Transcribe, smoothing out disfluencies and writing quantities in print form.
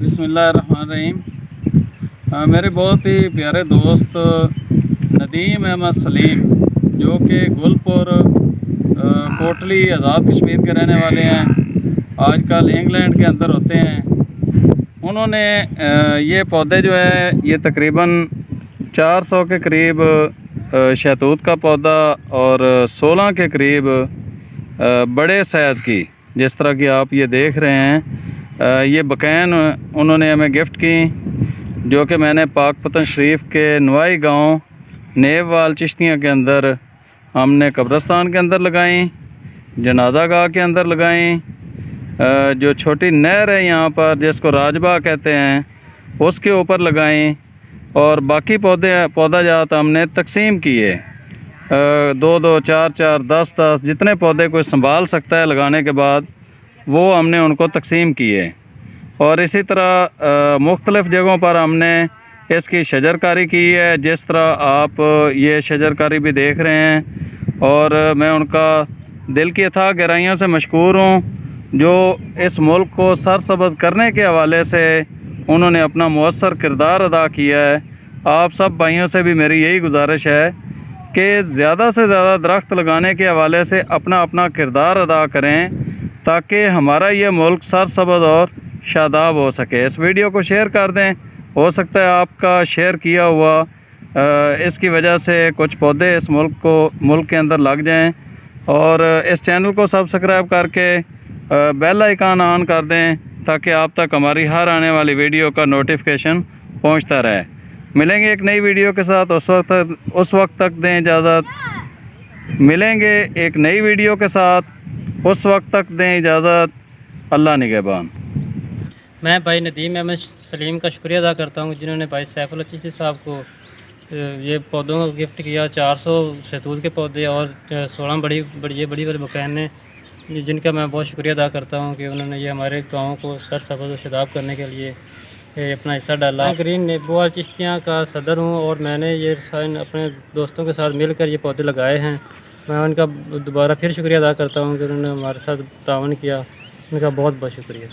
बिस्मिल्लाहिर्रहमानिर्रहीम। मेरे बहुत ही प्यारे दोस्त नदीम अहमद सलीम जो कि गुलपुर कोटली आज़ाद कश्मीर के रहने वाले हैं, आजकल इंग्लैंड के अंदर होते हैं। उन्होंने ये पौधे जो है ये तकरीबन 400 के करीब शहतूत का पौधा और 16 के करीब बड़े साइज़ की, जिस तरह की आप ये देख रहे हैं, ये बकैन उन्होंने हमें गिफ्ट की, जो कि मैंने पाकपतन शरीफ के नवाई गांव नेववाल चिश्तियाँ के अंदर हमने कब्रस्तान के अंदर लगाई, जनाजा गाह के अंदर लगाई, जो छोटी नहर है यहाँ पर जिसको राजबा कहते हैं उसके ऊपर लगाई, और बाकी पौधा जात हमने तकसीम किए, 2-2, 4-4, 10-10 जितने पौधे कोई संभाल सकता है लगाने के बाद वो हमने उनको तकसीम किए। और इसी तरह मुख्तलिफ़ जगहों पर हमने इसकी शजरकारी की है, जिस तरह आप ये शजरकारी भी देख रहे हैं। और मैं उनका दिल की अथाह गहराइयों से मशकूर हूँ जो इस मुल्क को सरसब्ज़ करने के हवाले से उन्होंने अपना मुअस्सर किरदार अदा किया है। आप सब भाइयों से भी मेरी यही गुजारिश है कि ज़्यादा से ज़्यादा दरख्त लगाने के हवाले से अपना अपना किरदार अदा करें, ताकि हमारा ये मुल्क सरसब्ज़ और शादाब हो सके। इस वीडियो को शेयर कर दें, हो सकता है आपका शेयर किया हुआ इसकी वजह से कुछ पौधे इस मुल्क के अंदर लग जाएं। और इस चैनल को सब्सक्राइब करके बेल आइकन ऑन कर दें, ताकि आप तक हमारी हर आने वाली वीडियो का नोटिफिकेशन पहुंचता रहे। मिलेंगे एक नई वीडियो के साथ, उस वक्त तक दें इजाज़त। मिलेंगे एक नई वीडियो के साथ, उस वक्त तक दें इजाज़त। अल्लाह निगहबान। मैं भाई नदीम अहमद सलीम का शुक्रिया अदा करता हूँ जिन्होंने भाई सैफुल चिश्ती साहब को ये पौधों का गिफ्ट किया, 400 शहतूत के पौधे और 16 बड़ी बकैन ने, जिनका मैं बहुत शुक्रिया अदा करता हूँ कि उन्होंने ये हमारे गाँव को सरसब्ज़ और शादाब करने के लिए अपना हिस्सा डाला। मैं ग्रीन नेववाल चिश्तियाँ का सदर हूँ और मैंने ये अपने दोस्तों के साथ मिलकर ये पौधे लगाए हैं। मैं उनका दोबारा फिर शुक्रिया अदा करता हूँ कि उन्होंने हमारे साथ तावन किया। उनका बहुत बहुत शुक्रिया।